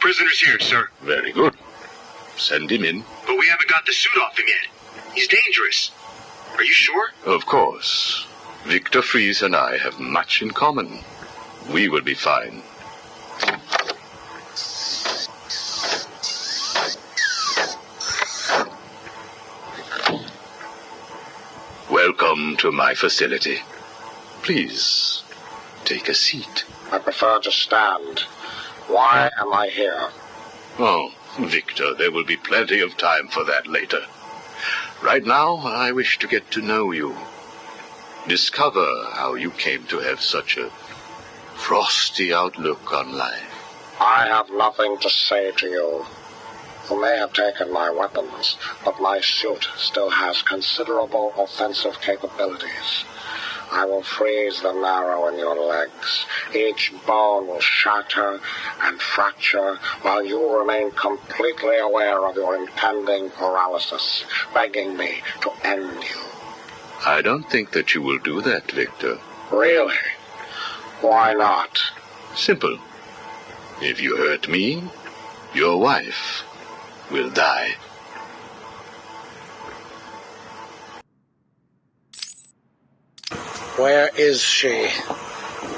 Prisoner's here, sir. Very good. Send him in. But we haven't got the suit off him yet. He's dangerous. Are you sure? Of course. Victor Fries and I have much in common. We will be fine. Welcome to my facility. Please, take a seat. I prefer to stand. Why am I here? Oh, Victor, there will be plenty of time for that later. Right now, I wish to get to know you. Discover how you came to have such a frosty outlook on life. I have nothing to say to you. You may have taken my weapons, but my suit still has considerable offensive capabilities. I will freeze the marrow in your legs. Each bone will shatter and fracture while you remain completely aware of your impending paralysis, begging me to end you. I don't think that you will do that, Victor. Really? Why not? Simple. If you hurt me, your wife will die. Where is she?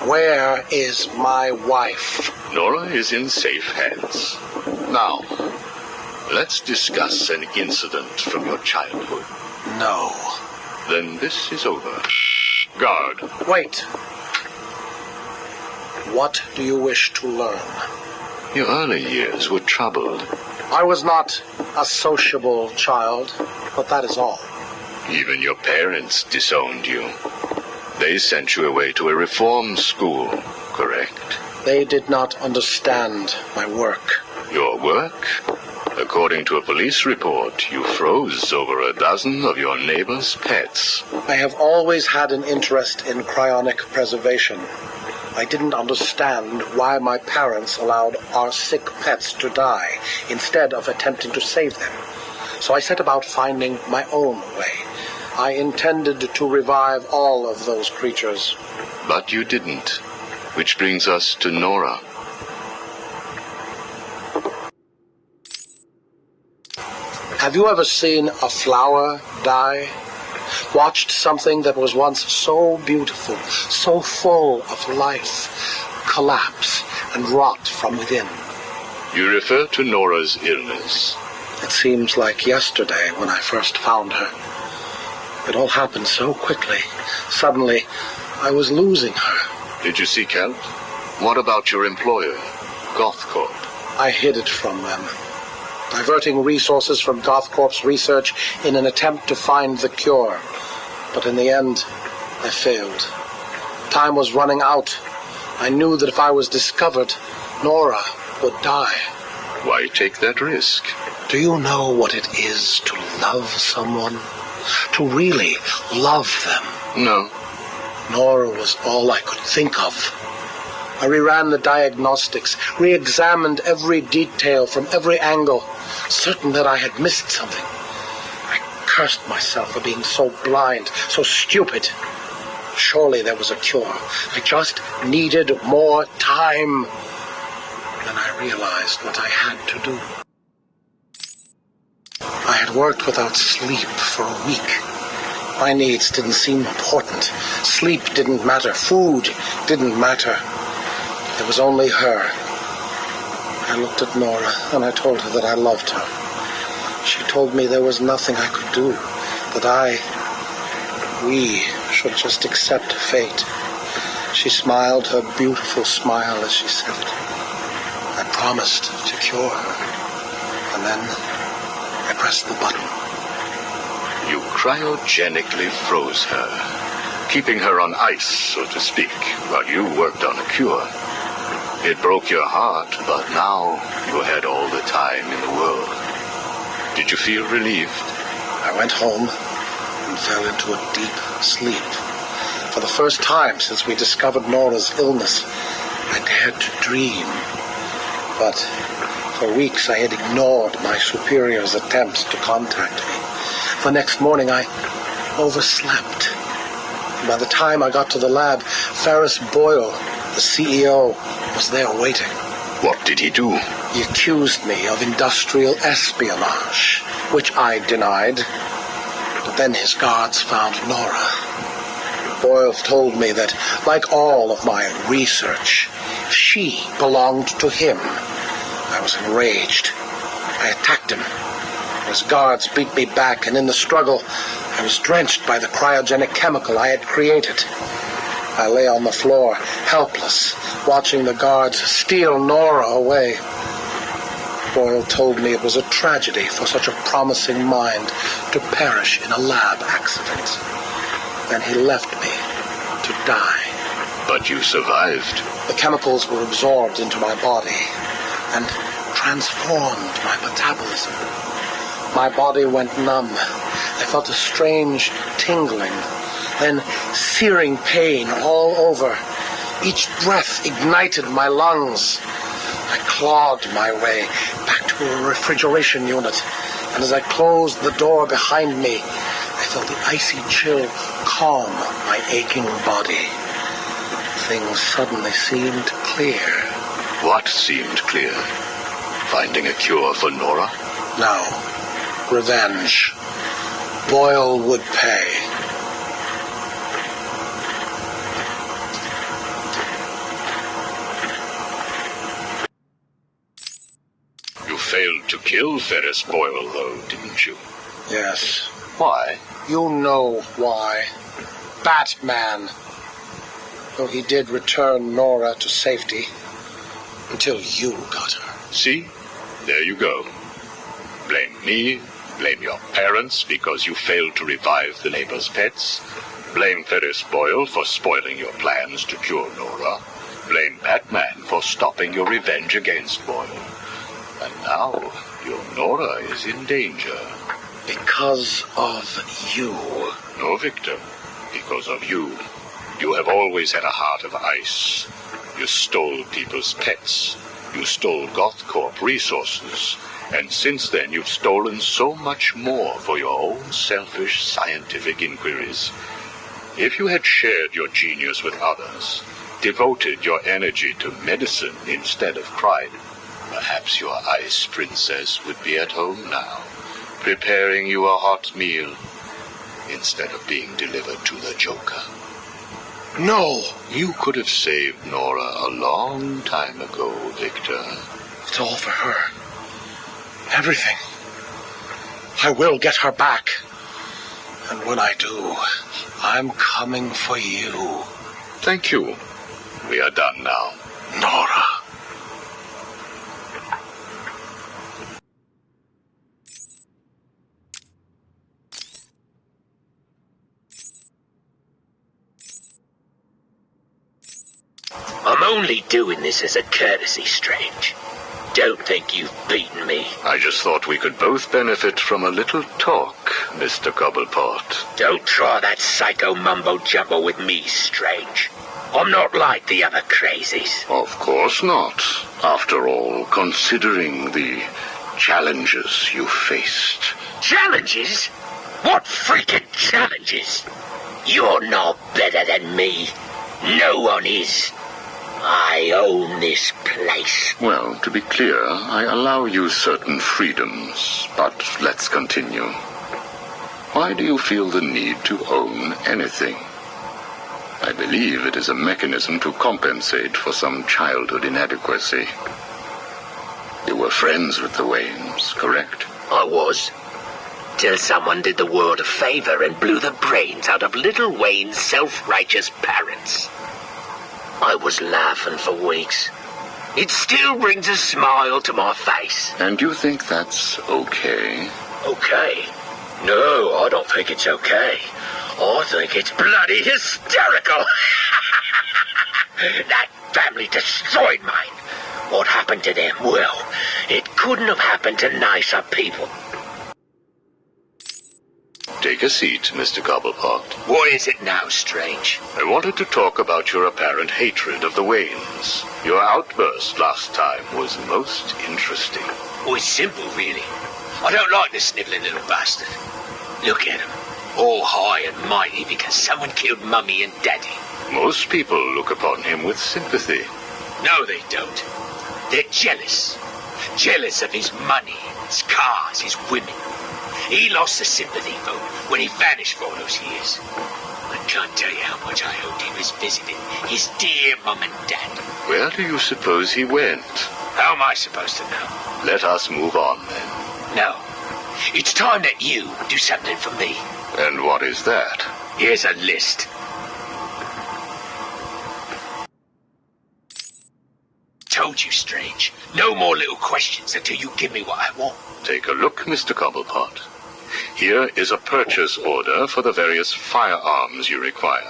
Where is my wife? Nora is in safe hands. Now, let's discuss an incident from your childhood. No. Then this is over. Guard. Wait. What do you wish to learn? Your early years were troubled. I was not a sociable child, but that is all. Even your parents disowned you. They sent you away to a reform school, correct? They did not understand my work. Your work? According to a police report, you froze over a dozen of your neighbor's pets. I have always had an interest in cryonic preservation. I didn't understand why my parents allowed our sick pets to die instead of attempting to save them. So I set about finding my own way. I intended to revive all of those creatures. But you didn't. Which brings us to Nora. Have you ever seen a flower die? Watched something that was once so beautiful, so full of life, collapse and rot from within? You refer to Nora's illness. It seems like yesterday when I first found her. It all happened so quickly. Suddenly, I was losing her. Did you seek help? What about your employer, GothCorp? I hid it from them, diverting resources from GothCorp's research in an attempt to find the cure. But in the end, I failed. Time was running out. I knew that if I was discovered, Nora would die. Why take that risk? Do you know what it is to love someone? To really love them? No. Nora was all I could think of. I reran the diagnostics, re-examined every detail from every angle, certain that I had missed something. I cursed myself for being so blind, so stupid. Surely there was a cure. I just needed more time. Then I realized what I had to do. I had worked without sleep for a week. My needs didn't seem important. Sleep didn't matter. Food didn't matter. There was only her. I looked at Nora and I told her that I loved her. She told me there was nothing I could do, that we should just accept fate. She smiled her beautiful smile as she said it. I promised to cure her. And then I pressed the button. You cryogenically froze her, keeping her on ice, so to speak, while you worked on a cure. It broke your heart, but now you had all the time in the world. Did you feel relieved? I went home and fell into a deep sleep. For the first time since we discovered Nora's illness, I dared to dream. But for weeks I had ignored my superior's attempts to contact me. The next morning I overslept. By the time I got to the lab, Ferris Boyle, the CEO, was there waiting. What did he do? He accused me of industrial espionage, which I denied. But then his guards found Nora. Boyle told me that, like all of my research, she belonged to him. I was enraged. I attacked him. His guards beat me back, and in the struggle, I was drenched by the cryogenic chemical I had created. I lay on the floor, helpless, watching the guards steal Nora away. Boyle told me it was a tragedy for such a promising mind to perish in a lab accident. Then he left me to die. But you survived. The chemicals were absorbed into my body and transformed my metabolism. My body went numb. I felt a strange tingling, then searing pain all over. Each breath ignited my lungs. I clawed my way back to a refrigeration unit, and as I closed the door behind me, I felt the icy chill calm my aching body. Things suddenly seemed clear. What seemed clear? Finding a cure for Nora? No. Revenge. Boyle would pay. You failed to kill Ferris Boyle, though, didn't you? Yes. Why? You know why. Batman. Though he did return Nora to safety. Until you got her. See? There you go. Blame me, blame your parents because you failed to revive the neighbor's pets. Blame Ferris Boyle for spoiling your plans to cure Nora. Blame Batman for stopping your revenge against Boyle. And now, your Nora is in danger. Because of you. No, Victor. Because of you. You have always had a heart of ice. You stole people's pets. You stole GothCorp resources. And since then, you've stolen so much more for your own selfish scientific inquiries. If you had shared your genius with others, devoted your energy to medicine instead of crime, perhaps your ice princess would be at home now, preparing you a hot meal instead of being delivered to the Joker. No! You could have saved Nora a long time ago, Victor. It's all for her. Everything. I will get her back. And when I do, I'm coming for you. Thank you. We are done now. Nora. I'm only doing this as a courtesy, Strange. Don't think you've beaten me. I just thought we could both benefit from a little talk, Mr. Cobblepot. Don't try that psycho mumbo-jumbo with me, Strange. I'm not like the other crazies. Of course not. After all, considering the challenges you faced. Challenges? What freaking challenges? You're no better than me. No one is. I own this place. Well, to be clear, I allow you certain freedoms, but let's continue. Why do you feel the need to own anything? I believe it is a mechanism to compensate for some childhood inadequacy. You were friends with the Waynes, correct? I was. Till someone did the world a favor and blew the brains out of little Wayne's self-righteous parents. I was laughing for weeks. It still brings a smile to my face. And you think that's okay? Okay? No, I don't think it's okay. I think it's bloody hysterical. That family destroyed mine. What happened to them? Well, it couldn't have happened to nicer people. Take a seat, Mr. Cobblepot. What is it now, Strange? I wanted to talk about your apparent hatred of the Waynes. Your outburst last time was most interesting. Oh, it's simple, really. I don't like the snivelling little bastard. Look at him. All high and mighty because someone killed Mummy and Daddy. Most people look upon him with sympathy. No, they don't. They're jealous. Jealous of his money, his cars, his women. He lost the sympathy vote when he vanished for all those years. I can't tell you how much I hoped he was visiting his dear mum and dad. Where do you suppose he went? How am I supposed to know? Let us move on, then. No. It's time that you do something for me. And what is that? Here's a list. Told you, Strange. No more little questions until you give me what I want. Take a look, Mr. Cobblepot. Here is a purchase order for the various firearms you require.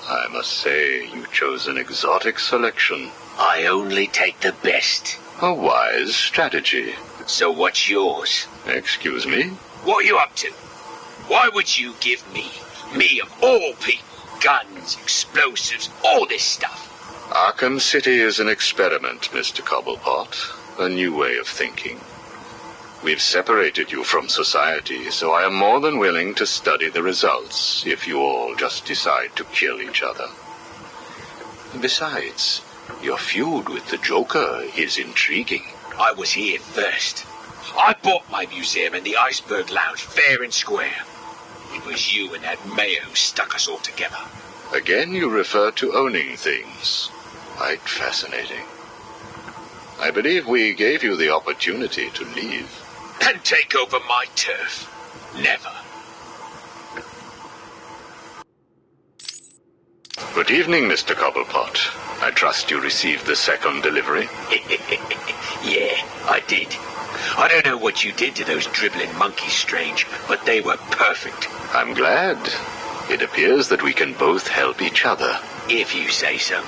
I must say, you chose an exotic selection. I only take the best. A wise strategy. So what's yours? Excuse me? What are you up to? Why would you give me of all people, guns, explosives, all this stuff? Arkham City is an experiment, Mr. Cobblepot. A new way of thinking. We've separated you from society, so I am more than willing to study the results if you all just decide to kill each other. Besides, your feud with the Joker is intriguing. I was here first. I bought my museum in the Iceberg Lounge fair and square. It was you and that Mayor who stuck us all together. Again, you refer to owning things. Quite fascinating. I believe we gave you the opportunity to leave. And take over my turf. Never. Good evening, Mr. Cobblepot. I trust you received the second delivery. Yeah, I did. I don't know what you did to those dribbling monkeys, Strange, but they were perfect. I'm glad. It appears that we can both help each other. If you say so.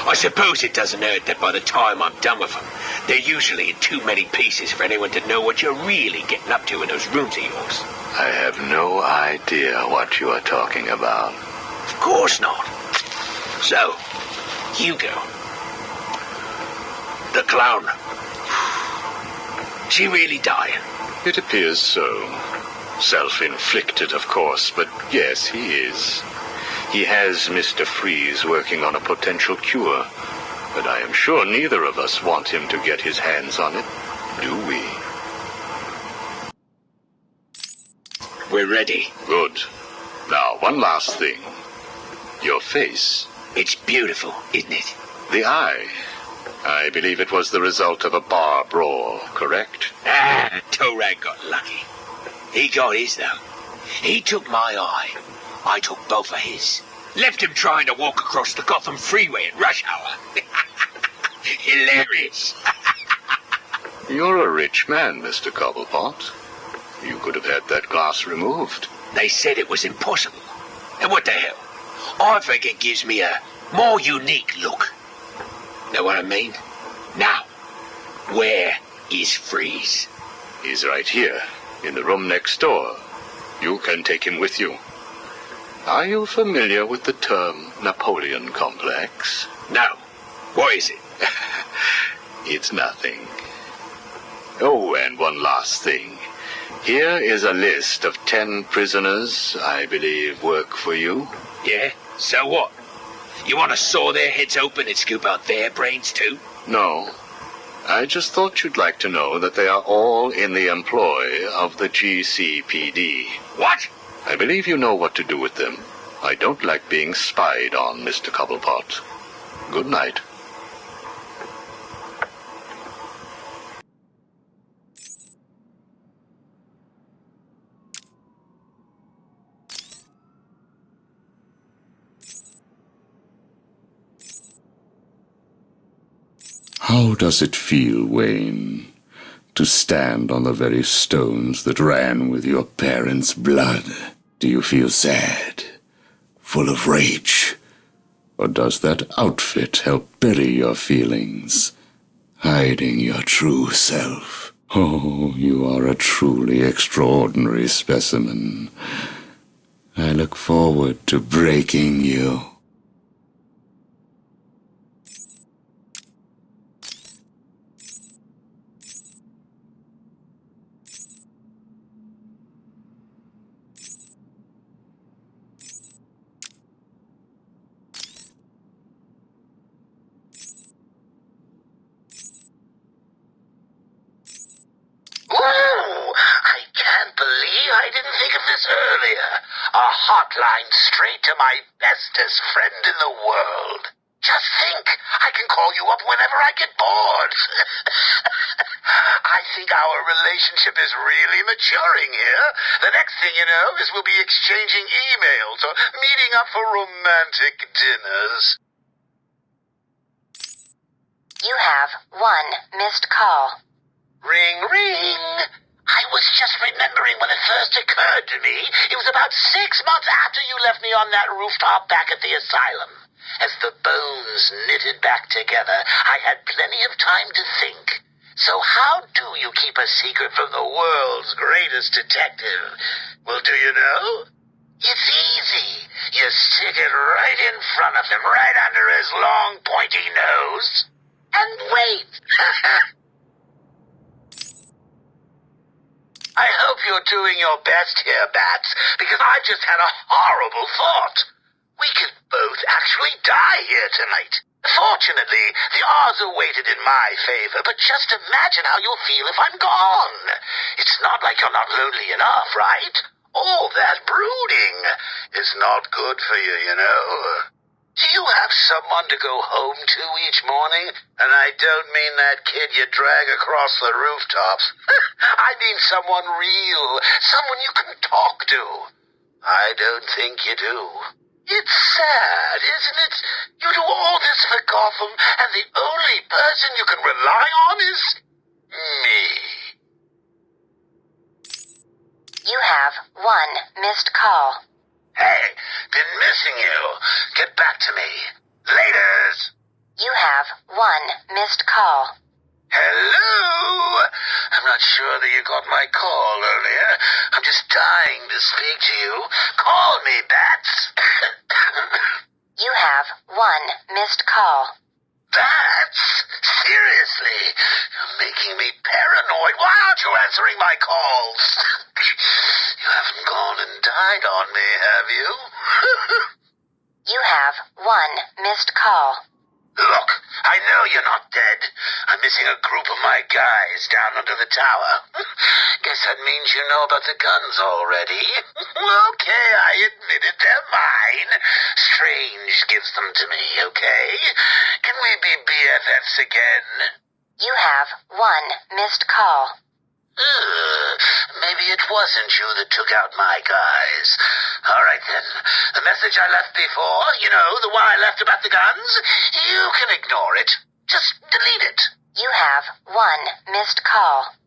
I suppose it doesn't hurt that by the time I'm done with them, they're usually in too many pieces for anyone to know what you're really getting up to in those rooms of yours. I have no idea what you are talking about. Of course not. So, Hugo. The clown. She really dying? It appears so. Self-inflicted, of course, but yes, he is. He has Mr. Freeze working on a potential cure, but I am sure neither of us want him to get his hands on it, do we? We're ready. Good. Now, one last thing. Your face. It's beautiful, isn't it? The eye. I believe it was the result of a bar brawl, correct? Torag got lucky. He got his, though. He took my eye. I took both of his. Left him trying to walk across the Gotham freeway at rush hour. Hilarious. You're a rich man, Mr. Cobblepot. You could have had that glass removed. They said it was impossible. And what the hell? I think it gives me a more unique look. Know what I mean? Now, where is Freeze? He's right here, in the room next door. You can take him with you. Are you familiar with the term Napoleon complex? No. What is it? It's nothing. Oh, and one last thing. Here is a list of 10 prisoners I believe work for you. Yeah? So what? You want to saw their heads open and scoop out their brains too? No. I just thought you'd like to know that they are all in the employ of the GCPD. What? I believe you know what to do with them. I don't like being spied on, Mr. Cobblepot. Good night. How does it feel, Wayne, to stand on the very stones that ran with your parents' blood? Do you feel sad, full of rage? Or does that outfit help bury your feelings, hiding your true self? Oh, you are a truly extraordinary specimen. I look forward to breaking you. can't believe I didn't think of this earlier. A hotline straight to my bestest friend in the world. Just think, I can call you up whenever I get bored. I think our relationship is really maturing here. The next thing you know is we'll be exchanging emails or meeting up for romantic dinners. You have one missed call. Ring, ring. I was just remembering when it first occurred to me. It was about 6 months after you left me on that rooftop back at the asylum. As the bones knitted back together, I had plenty of time to think. So how do you keep a secret from the world's greatest detective? Well, do you know? It's easy. You stick it right in front of him, right under his long, pointy nose, and wait. I hope you're doing your best here, Bats, because I just had a horrible thought. We could both actually die here tonight. Fortunately, the odds are weighted in my favor, but just imagine how you'll feel if I'm gone. It's not like you're not lonely enough, right? All that brooding is not good for you, you know. Do you have someone to go home to each morning? And I don't mean that kid you drag across the rooftops. I mean someone real, someone you can talk to. I don't think you do. It's sad, isn't it? You do all this for Gotham, and the only person you can rely on is me. You have one missed call. Hey, been missing you. Get back to me. Laters. You have one missed call. Hello? I'm not sure that you got my call earlier. I'm just dying to speak to you. Call me, Bats. You have one missed call. Bats? Seriously? You're making me paranoid. Why aren't you answering my calls? You haven't gone and died on me, have you? You have one missed call. Look, I know you're not dead. I'm missing a group of my guys down under the tower. Guess that means you know about the guns already. Okay, I admit it, they're mine. Strange gives them to me, okay? Can we be BFFs again? You have one missed call. Maybe it wasn't you that took out my guys. All right, then. The message I left before, you know, the one I left about the guns, you can ignore it. Just delete it. You have one missed call.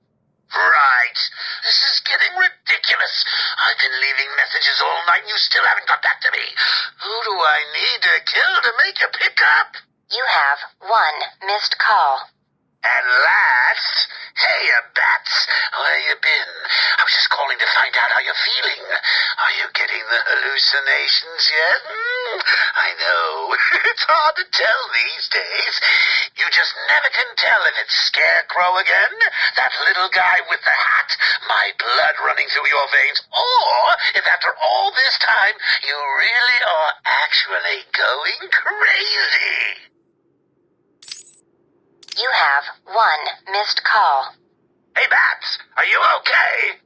Right. This is getting ridiculous. I've been leaving messages all night and you still haven't got back to me. Who do I need to kill to make you pick up? You have one missed call. At last? Hey, Bats, where you been? I was just calling to find out how you're feeling. Are you getting the hallucinations yet? I know. It's hard to tell these days. You just never can tell if it's Scarecrow again, that little guy with the hat, my blood running through your veins, or if after all this time you really are actually going crazy. You have one missed call. Hey, Bats, are you okay?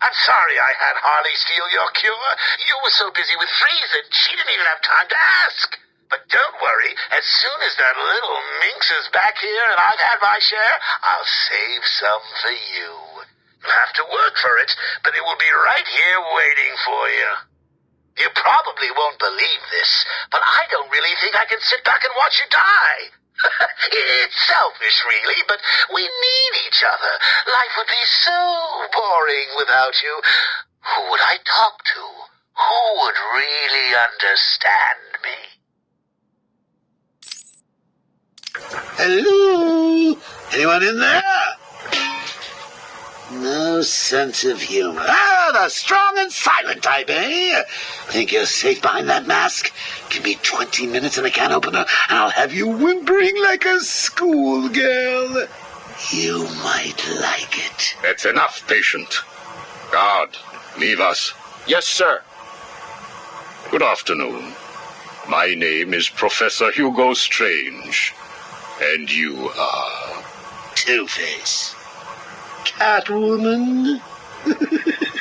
I'm sorry I had Harley steal your cure. You were so busy with Frieza, she didn't even have time to ask. But don't worry, as soon as that little minx is back here and I've had my share, I'll save some for you. You'll have to work for it, but it will be right here waiting for you. You probably won't believe this, but I don't really think I can sit back and watch you die. It's selfish, really, but we need each other. Life would be so boring without you. Who would I talk to? Who would really understand me? Hello? Anyone in there? No sense of humor. Ah, the strong and silent type, eh? Think you're safe behind that mask? Give me 20 minutes and a can opener, and I'll have you whimpering like a schoolgirl. You might like it. That's enough, patient. Guard, leave us. Yes, sir. Good afternoon. My name is Professor Hugo Strange. And you are? Two-Face. Catwoman.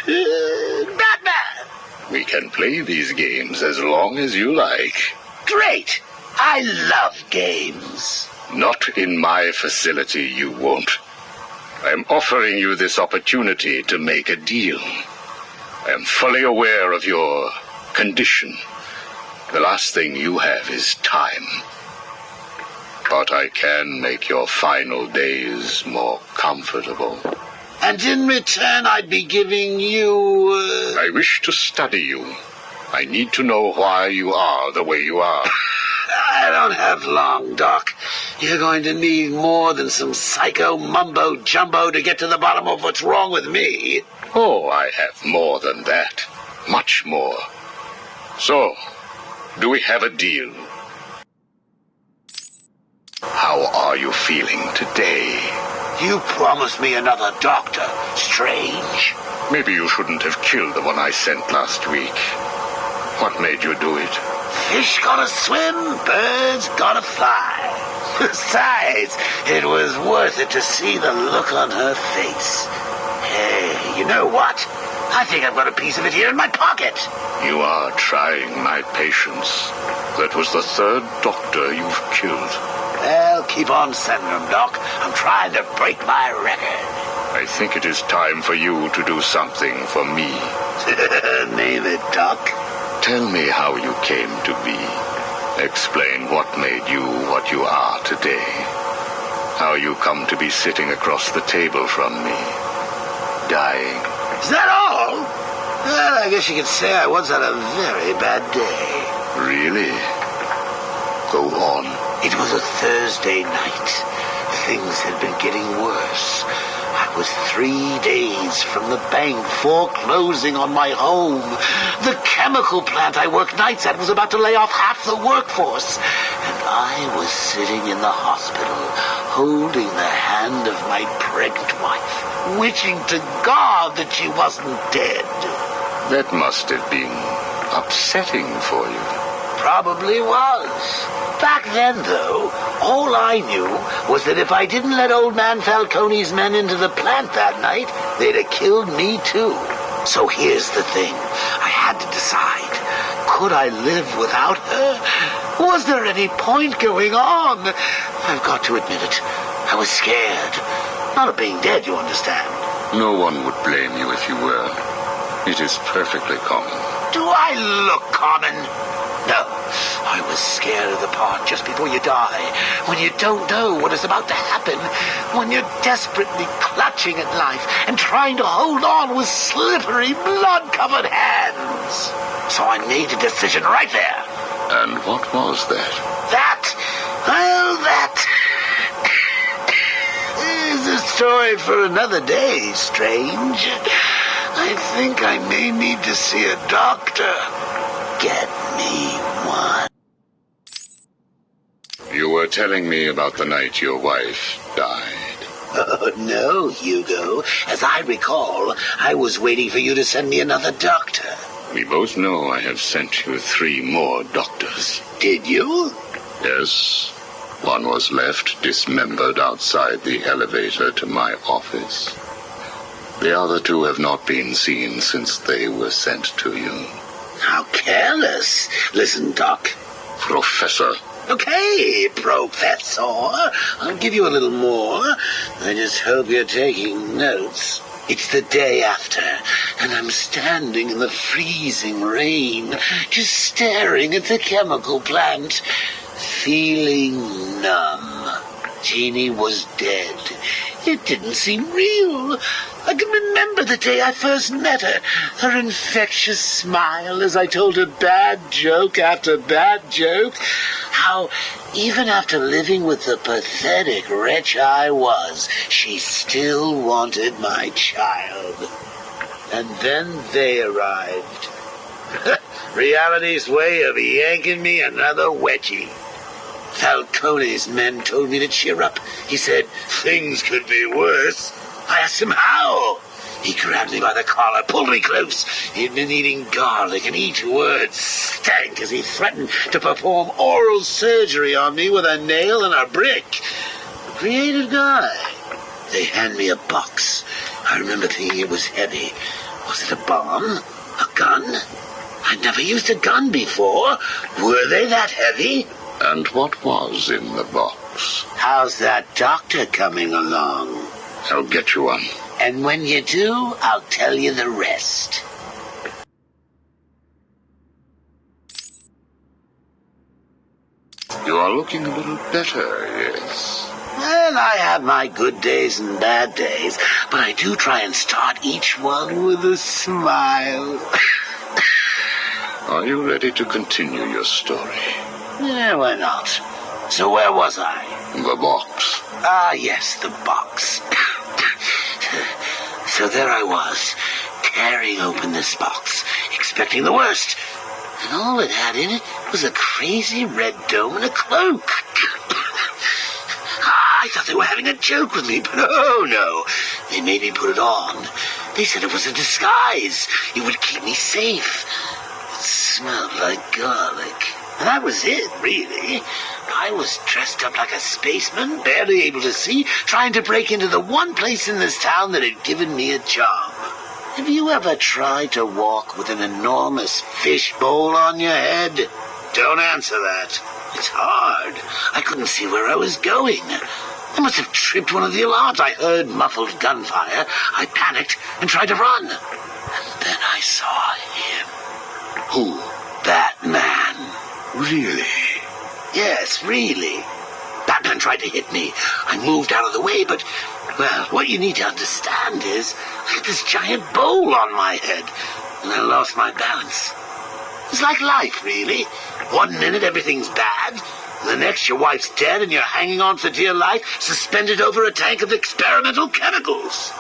Batman! We can play these games as long as you like. Great! I love games. Not in my facility, you won't. I'm offering you this opportunity to make a deal. I am fully aware of your condition. The last thing you have is time. But I can make your final days more comfortable. And in return, I'd be giving you... I wish to study you. I need to know why you are the way you are. I don't have long, Doc. You're going to need more than some psycho mumbo-jumbo to get to the bottom of what's wrong with me. Oh, I have more than that. Much more. So, do we have a deal? How are you feeling today? You promised me another doctor. Strange. Maybe you shouldn't have killed the one I sent last week. What made you do it? Fish gotta swim, birds gotta fly. Besides, it was worth it to see the look on her face. Hey, you know what? I think I've got a piece of it here in my pocket. You are trying my patience. That was the third doctor you've killed. Well, keep on sending them, Doc. I'm trying to break my record. I think it is time for you to do something for me. Name it, Doc. Tell me how you came to be. Explain what made you what you are today. How you come to be sitting across the table from me, dying. Is that all? Well, I guess you could say I once had a very bad day. Really? Go on. It was a Thursday night. Things had been getting worse. I was 3 days from the bank foreclosing on my home. The chemical plant I worked nights at was about to lay off half the workforce. And I was sitting in the hospital, holding the hand of my pregnant wife, wishing to God that she wasn't dead. That must have been upsetting for you. Probably was. Back then, though, all I knew was that if I didn't let old man Falcone's men into the plant that night, they'd have killed me too. So here's the thing. I had to decide. Could I live without her? Was there any point going on? I've got to admit it. I was scared. Not of being dead, you understand. No one would blame you if you were. It is perfectly common. Do I look common? No, I was scared of the part just before you die, when you don't know what is about to happen, when you're desperately clutching at life and trying to hold on with slippery, blood-covered hands. So I made a decision right there. And what was that? That is a story for another day, Strange. I think I may need to see a doctor. Get me one. You were telling me about the night your wife died. Oh, no, Hugo. As I recall, I was waiting for you to send me another doctor. We both know I have sent you 3 more doctors. Did you? Yes. One was left dismembered outside the elevator to my office. The other 2 have not been seen since they were sent to you. How careless. Listen, Doc. Professor. Okay, Professor. I'll give you a little more. I just hope you're taking notes. It's the day after, and I'm standing in the freezing rain, just staring at the chemical plant, feeling numb. Jeannie was dead. It didn't seem real. I can remember the day I first met her. Her infectious smile as I told her bad joke after bad joke. How, even after living with the pathetic wretch I was, she still wanted my child. And then they arrived. Reality's way of yanking me another wedgie. Falcone's men told me to cheer up. He said, things could be worse. I asked him how. He grabbed me by the collar, pulled me close. He'd been eating garlic, and each word stank as he threatened to perform oral surgery on me with a nail and a brick. Creative guy. They hand me a box. I remember thinking it was heavy. Was it a bomb? A gun? I'd never used a gun before. Were they that heavy? And what was in the box? How's that doctor coming along? I'll get you one. And when you do, I'll tell you the rest. You are looking a little better, yes. Well, I have my good days and bad days, but I do try and start each one with a smile. Are you ready to continue your story? Yeah, why not? So where was I? The box. Ah, yes, the box. So there I was, tearing open this box, expecting the worst. And all it had in it was a crazy red dome and a cloak. I thought they were having a joke with me, but oh no. They made me put it on. They said it was a disguise. It would keep me safe. It smelled like garlic. And that was it, really. I was dressed up like a spaceman, barely able to see, trying to break into the one place in this town that had given me a job. Have you ever tried to walk with an enormous fishbowl on your head? Don't answer that. It's hard. I couldn't see where I was going. I must have tripped one of the alarms. I heard muffled gunfire. I panicked and tried to run. And then I saw him. Who? That man. Really? Yes, really. Batman tried to hit me. I moved out of the way, but, well, what you need to understand is I had this giant bowl on my head, and I lost my balance. It's like life, really. 1 minute everything's bad, and the next your wife's dead and you're hanging on for dear life, suspended over a tank of experimental chemicals.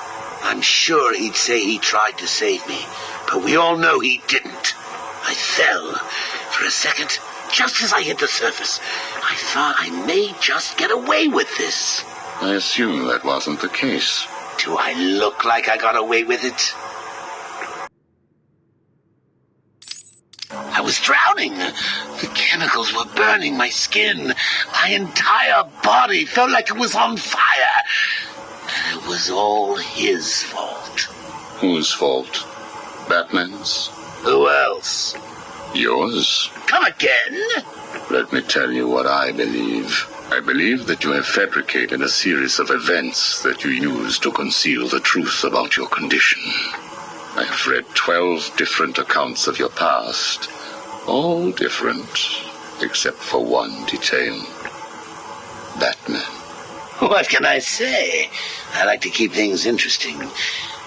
I'm sure he'd say he tried to save me, but we all know he didn't. I fell. For a second, just as I hit the surface, I thought I may just get away with this. I assume that wasn't the case. Do I look like I got away with it? I was drowning. The chemicals were burning my skin. My entire body felt like it was on fire. And it was all his fault. Whose fault? Batman's? Who else? Yours? Come again? Let me tell you what I believe. I believe that you have fabricated a series of events that you use to conceal the truth about your condition. I have read 12 different accounts of your past. All different, except for one detail. Batman. What can I say? I like to keep things interesting.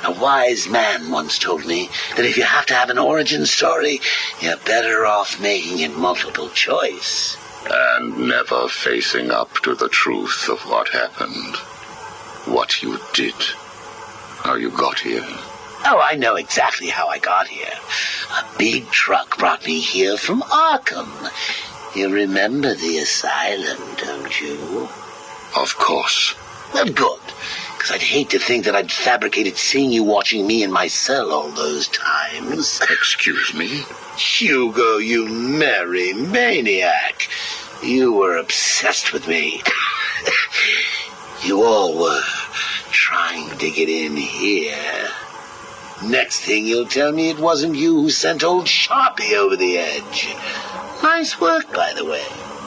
A wise man once told me that if you have to have an origin story, you're better off making it multiple choice. And never facing up to the truth of what happened. What you did. How you got here. Oh, I know exactly how I got here. A big truck brought me here from Arkham. You remember the asylum, don't you? Of course. Well, good. Because I'd hate to think that I'd fabricated seeing you watching me in my cell all those times. Excuse me? Hugo, you merry maniac. You were obsessed with me. You all were trying to get in here. Next thing you'll tell me it wasn't you who sent old Sharpie over the edge. Nice work, by the way.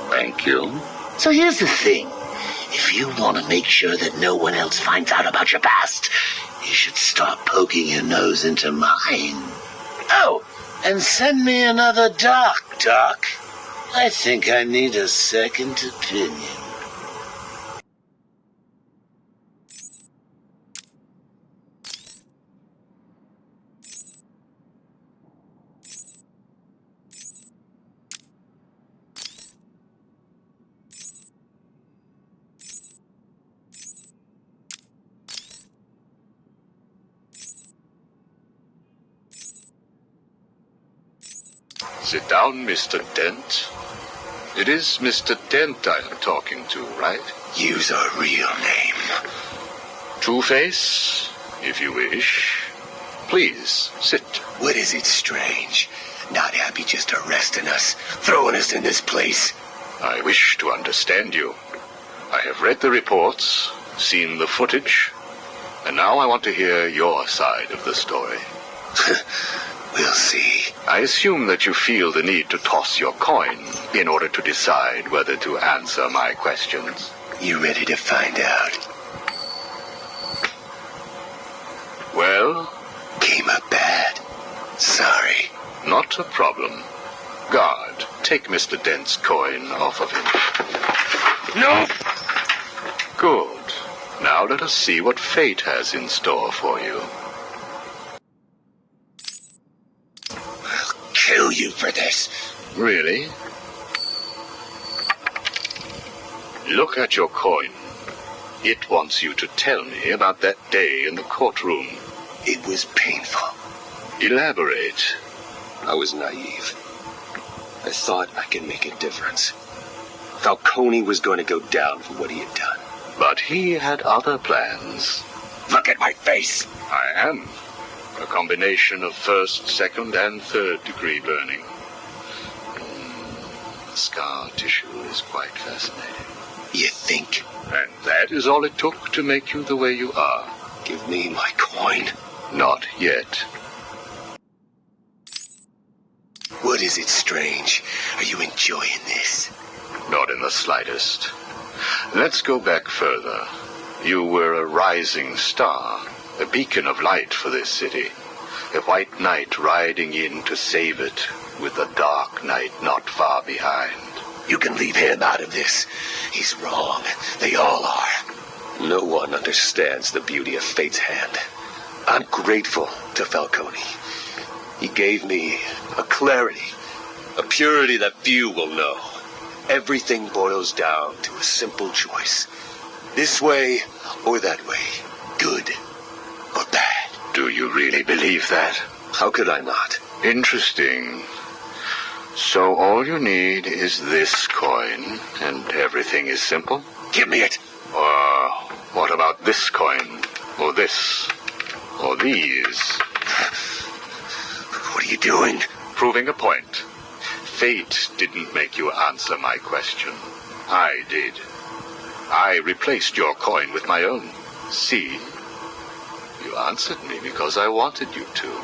Thank you. So here's the thing. If you want to make sure that no one else finds out about your past, you should start poking your nose into mine. Oh, and send me another doc. I think I need a second opinion. Sit down, Mr. Dent. It is Mr. Dent I am talking to, right? Use a real name. Two-Face, if you wish. Please, sit. What is it strange? Not happy just arresting us, throwing us in this place. I wish to understand you. I have read the reports, seen the footage, and now I want to hear your side of the story. We'll see. I assume that you feel the need to toss your coin in order to decide whether to answer my questions. You ready to find out? Well? Came up bad. Sorry. Not a problem. Guard, take Mr. Dent's coin off of him. No! Good. Now let us see what fate has in store for you. I'll kill you for this. Really? Look at your coin. It wants you to tell me about that day in the courtroom. It was painful. Elaborate. I was naive. I thought I could make a difference. Falcone was going to go down for what he had done. But he had other plans. Look at my face. I am. A combination of first, second, and third degree burning. The scar tissue is quite fascinating. You think? And that is all it took to make you the way you are. Give me my coin. Not yet. What is it, Strange? Are you enjoying this? Not in the slightest. Let's go back further. You were a rising star, a beacon of light for this city. A white knight riding in to save it, with a dark knight not far behind. You can leave him out of this. He's wrong. They all are. No one understands the beauty of fate's hand. I'm grateful to Falcone. He gave me a clarity, a purity that few will know. Everything boils down to a simple choice. This way or that way. Good or bad. Do you really believe that? How could I not? Interesting. So all you need is this coin, and everything is simple? Give me it. Or what about this coin? Or this? Or these? What are you doing? Proving a point. Fate didn't make you answer my question. I did. I replaced your coin with my own. See? You answered me because I wanted you to.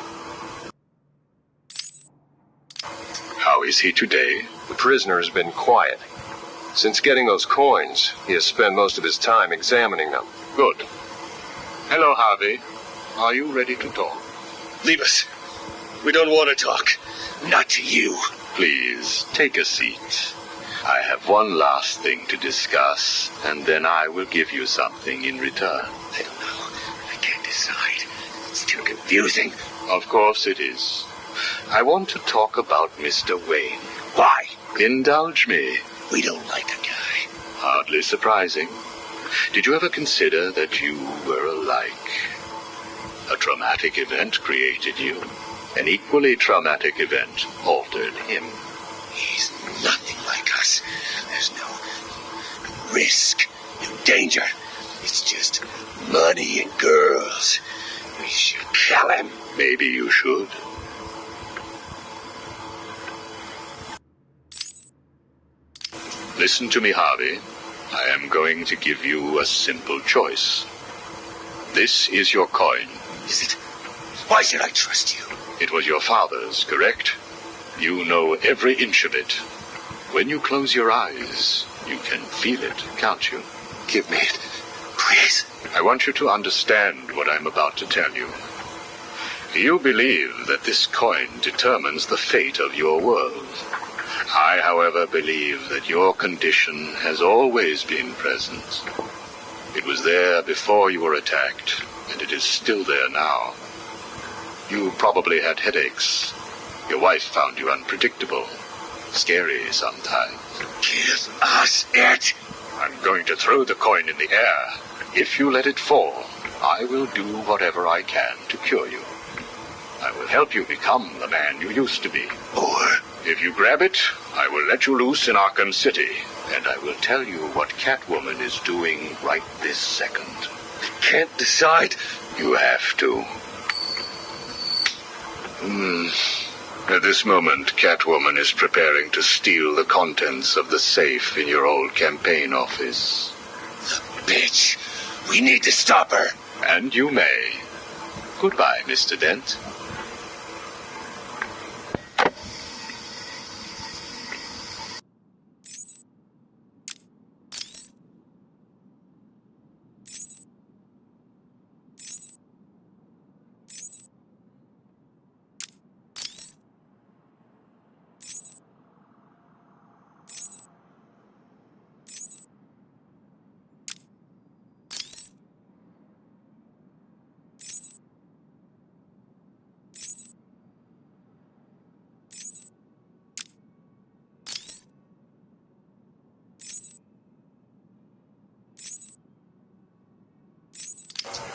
How is he today? The prisoner has been quiet. Since getting those coins, he has spent most of his time examining them. Good. Hello, Harvey. Are you ready to talk? Leave us. We don't want to talk. Not to you. Please, take a seat. I have one last thing to discuss, and then I will give you something in return. I don't know. I can't decide. It's too confusing. Of course it is. I want to talk about Mr. Wayne. Why? Indulge me. We don't like the guy. Hardly surprising. Did you ever consider that you were alike? A traumatic event created you. An equally traumatic event altered him. He's nothing like us. There's no risk, no danger. It's just money and girls. We should kill him. Maybe you should. Listen to me, Harvey. I am going to give you a simple choice. This is your coin. Is it? Why should I trust you? It was your father's, correct? You know every inch of it. When you close your eyes, you can feel it, can't you? Give me it, please. I want you to understand what I'm about to tell you. You believe that this coin determines the fate of your world. I, however, believe that your condition has always been present. It was there before you were attacked, and it is still there now. You probably had headaches. Your wife found you unpredictable, scary sometimes. Give us it. I'm going to throw the coin in the air. If you let it fall, I will do whatever I can to cure you. I will help you become the man you used to be. Or if you grab it, I will let you loose in Arkham City, and I will tell you what Catwoman is doing right this second. I can't decide. You have to. At this moment, Catwoman is preparing to steal the contents of the safe in your old campaign office. The bitch. We need to stop her. And you may. Goodbye, Mr. Dent.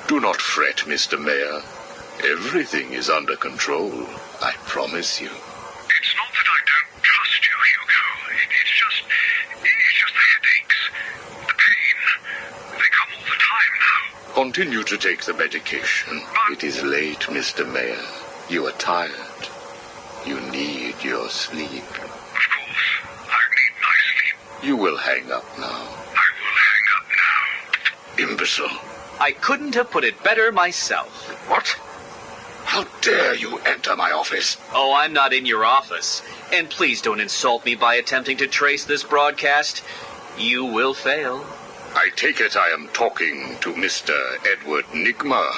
Do not fret, Mr. Mayor. Everything is under control, I promise you. It's not that I don't trust you, Hugo. It's just the headaches. The pain. They come all the time now. Continue to take the medication. It is late, Mr. Mayor. You are tired. You need your sleep. Of course, I need my sleep. You will hang up now. I will hang up now. Imbecile. I couldn't have put it better myself. What? How dare you enter my office? Oh, I'm not in your office. And please don't insult me by attempting to trace this broadcast. You will fail. I take it I am talking to Mr. Edward Nigma.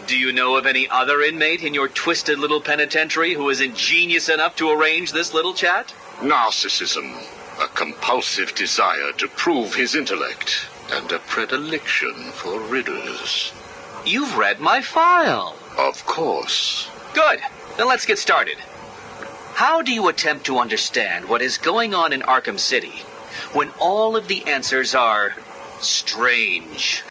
Do you know of any other inmate in your twisted little penitentiary who is ingenious enough to arrange this little chat? Narcissism, a compulsive desire to prove his intellect, and a predilection for riddles. You've read my file. Of course. Good. Then let's get started. How do you attempt to understand what is going on in Arkham City when all of the answers are strange?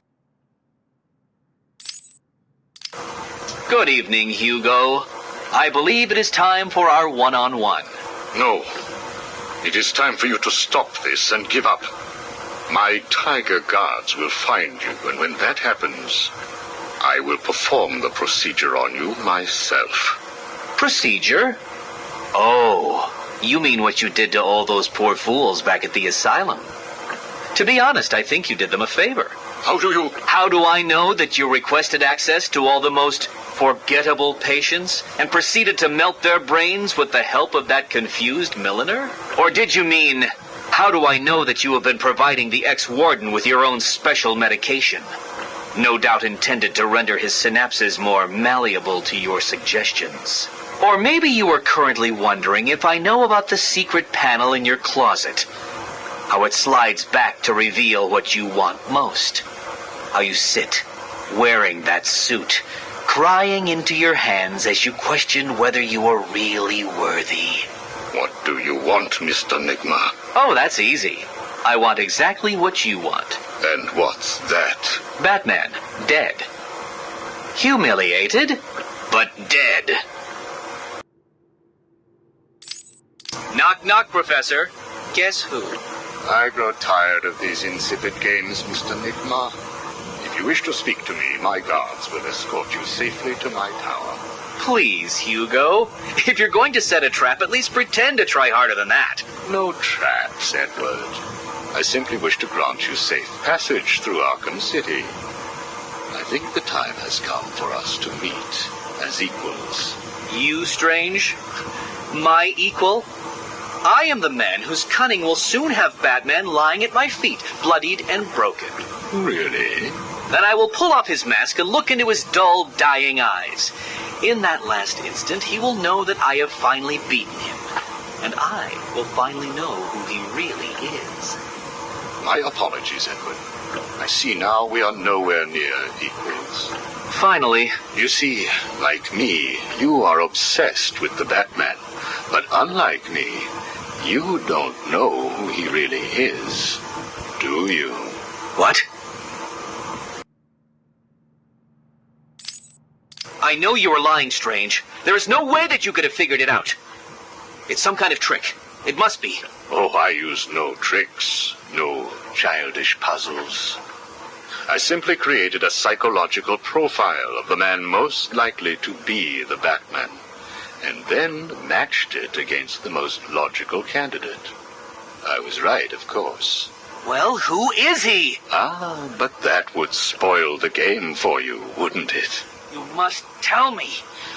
Good evening, Hugo. I believe it is time for our one-on-one. No. It is time for you to stop this and give up. My tiger guards will find you, and when that happens, I will perform the procedure on you myself. Procedure? Oh, you mean what you did to all those poor fools back at the asylum. To be honest, I think you did them a favor. How do I know that you requested access to all the most forgettable patients and proceeded to melt their brains with the help of that confused milliner? Or did you mean, how do I know that you have been providing the ex-warden with your own special medication? No doubt intended to render his synapses more malleable to your suggestions. Or maybe you are currently wondering if I know about the secret panel in your closet. How it slides back to reveal what you want most. How you sit, wearing that suit, crying into your hands as you question whether you are really worthy. What do you want, Mr. Nigma? Oh, that's easy. I want exactly what you want. And what's that? Batman, dead. Humiliated, but dead. Knock, knock, Professor. Guess who? I grow tired of these insipid games, Mr. Nigma. If you wish to speak to me, my guards will escort you safely to my tower. Please, Hugo. If you're going to set a trap, at least pretend to try harder than that. No traps, Edward. I simply wish to grant you safe passage through Arkham City. I think the time has come for us to meet as equals. You, Strange? My equal? I am the man whose cunning will soon have Batman lying at my feet, bloodied and broken. Really? Then I will pull off his mask and look into his dull, dying eyes. In that last instant, he will know that I have finally beaten him. And I will finally know who he really is. My apologies, Edward. I see now we are nowhere near equals. Finally. You see, like me, you are obsessed with the Batman. But unlike me, you don't know who he really is, do you? What? I know you are lying, Strange. There is no way that you could have figured it out. It's some kind of trick. It must be. Oh, I use no tricks, no childish puzzles. I simply created a psychological profile of the man most likely to be the Batman, and then matched it against the most logical candidate. I was right, of course. Well, who is he? Ah, but that would spoil the game for you, wouldn't it? You must tell me.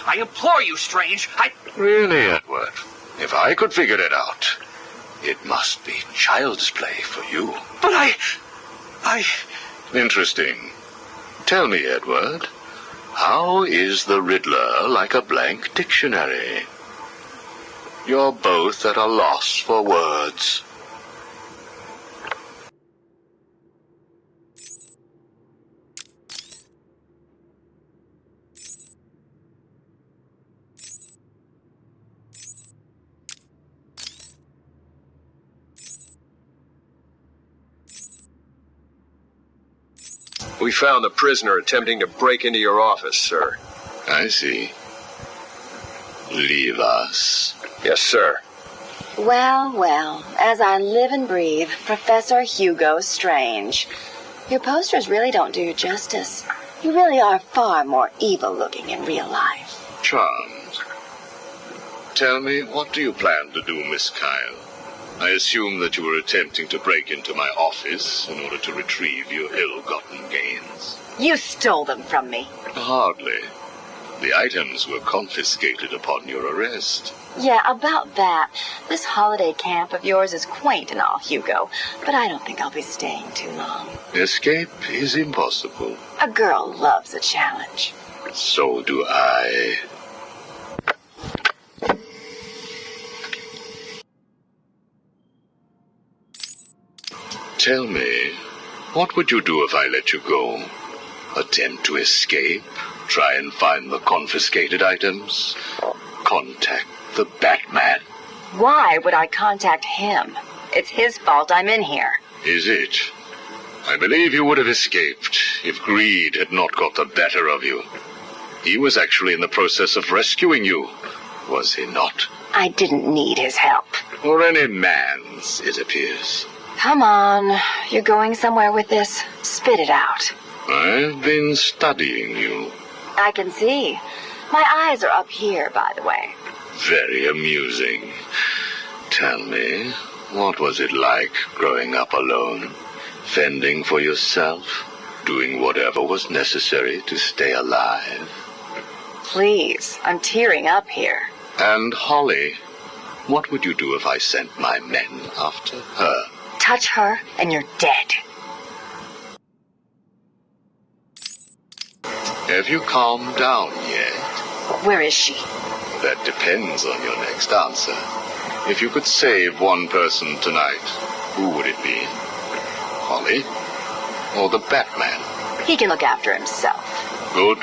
I implore you, Strange. Really, Edward? If I could figure it out, it must be child's play for you. But I... Interesting. Tell me, Edward, how is the Riddler like a blank dictionary? You're both at a loss for words. We found the prisoner attempting to break into your office, sir. I see. Leave us. Yes, sir. Well, well, as I live and breathe, Professor Hugo Strange. Your posters really don't do you justice. You really are far more evil-looking in real life. Charmed. Tell me, what do you plan to do, Miss Kyle? I assume that you were attempting to break into my office in order to retrieve your ill-gotten gains. You stole them from me. Hardly. The items were confiscated upon your arrest. Yeah, about that. This holiday camp of yours is quaint and all, Hugo, but I don't think I'll be staying too long. Escape is impossible. A girl loves a challenge. So do I. Tell me, what would you do if I let you go? Attempt to escape? Try and find the confiscated items? Contact the Batman? Why would I contact him? It's his fault I'm in here. Is it? I believe you would have escaped if greed had not got the better of you. He was actually in the process of rescuing you, was he not? I didn't need his help. Or any man's, it appears. Come on, you're going somewhere with this. Spit it out. I've been studying you. I can see. My eyes are up here, by the way. Very amusing. Tell me, what was it like growing up alone? Fending for yourself? Doing whatever was necessary to stay alive? Please, I'm tearing up here. And Holly, what would you do if I sent my men after her? Touch her and you're dead. Have you calmed down yet? Where is she? That depends on your next answer. If you could save one person tonight, who would it be? Holly? Or the Batman? He can look after himself. Good.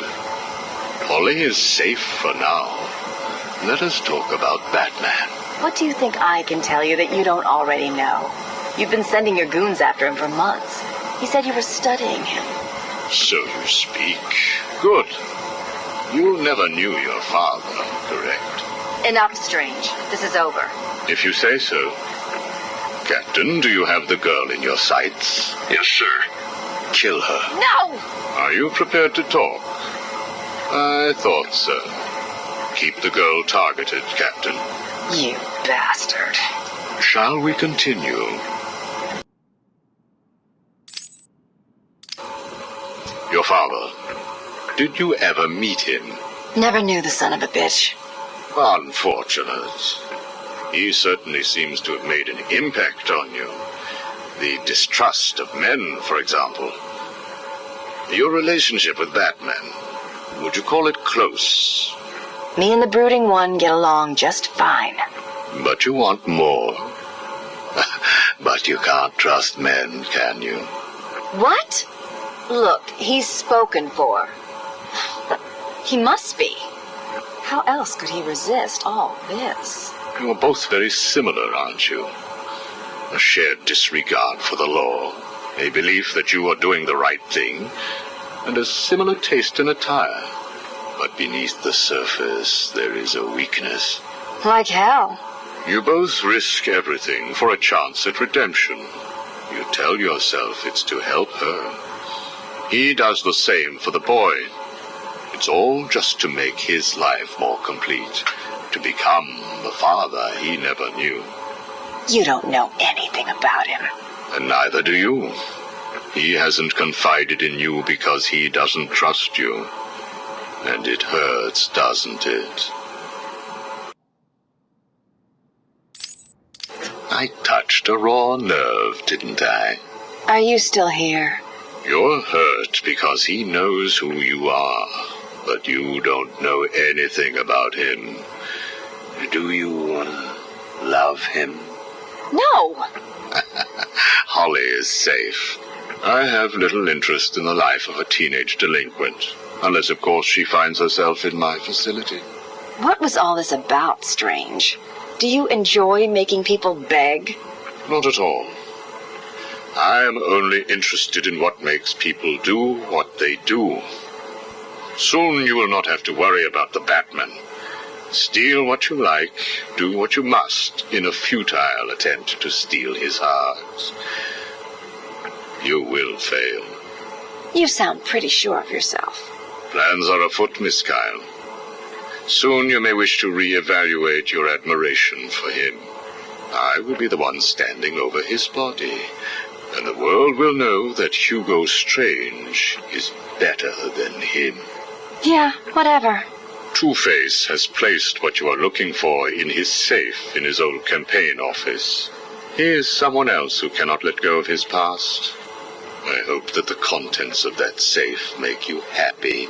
Holly is safe for now. Let us talk about Batman. What do you think I can tell you that you don't already know? You've been sending your goons after him for months. He said you were studying him. So you speak. Good. You never knew your father, correct? Enough, Strange. This is over. If you say so. Captain, do you have the girl in your sights? Yes, sir. Kill her. No! Are you prepared to talk? I thought so. Keep the girl targeted, Captain. You bastard. Shall we continue? Your father. Did you ever meet him? Never knew the son of a bitch. Unfortunate. He certainly seems to have made an impact on you. The distrust of men, for example. Your relationship with Batman, would you call it close? Me and the brooding one get along just fine. But you want more. But you can't trust men, can you? What? Look, he's spoken for. He must be. How else could he resist all this? You are both very similar, aren't you? A shared disregard for the law, a belief that you are doing the right thing, and a similar taste in attire. But beneath the surface, there is a weakness. Like hell. You both risk everything for a chance at redemption. You tell yourself it's to help her. He does the same for the boy. It's all just to make his life more complete, to become the father he never knew. You don't know anything about him. And neither do you. He hasn't confided in you because he doesn't trust you. And it hurts, doesn't it? I touched a raw nerve, didn't I? Are you still here? You're hurt because he knows who you are, but you don't know anything about him. Do you love him? No! Holly is safe. I have little interest in the life of a teenage delinquent, unless, of course, she finds herself in my facility. What was all this about, Strange? Do you enjoy making people beg? Not at all. I am only interested in what makes people do what they do. Soon you will not have to worry about the Batman. Steal what you like, do what you must, in a futile attempt to steal his heart. You will fail. You sound pretty sure of yourself. Plans are afoot, Miss Kyle. Soon you may wish to re-evaluate your admiration for him. I will be the one standing over his body, and the world will know that Hugo Strange is better than him. Yeah, whatever. Two-Face has placed what you are looking for in his safe in his old campaign office. He is someone else who cannot let go of his past. I hope that the contents of that safe make you happy.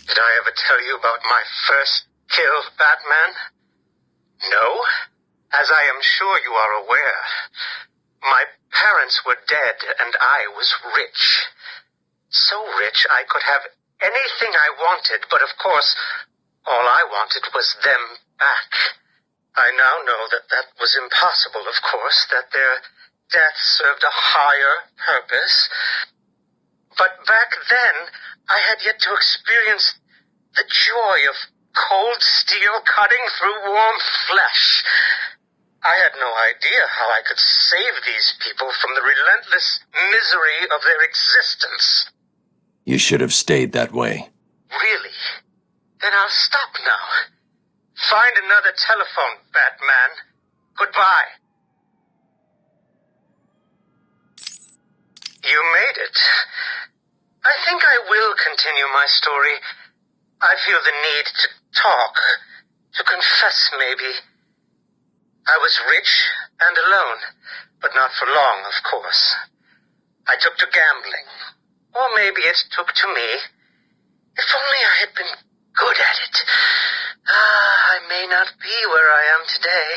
Did I ever tell you about my first kill, Batman? No? As I am sure you are aware, my parents were dead and I was rich. So rich I could have anything I wanted, but of course, all I wanted was them back. I now know that that was impossible, of course, that their death served a higher purpose. But back then, I had yet to experience the joy of cold steel cutting through warm flesh. I had no idea how I could save these people from the relentless misery of their existence. You should have stayed that way. Really? Then I'll stop now. Find another telephone, Batman. Goodbye. You made it. I think I will continue my story. I feel the need to talk, to confess maybe. I was rich and alone, but not for long, of course. I took to gambling, or maybe it took to me. If only I had been good at it. I may not be where I am today.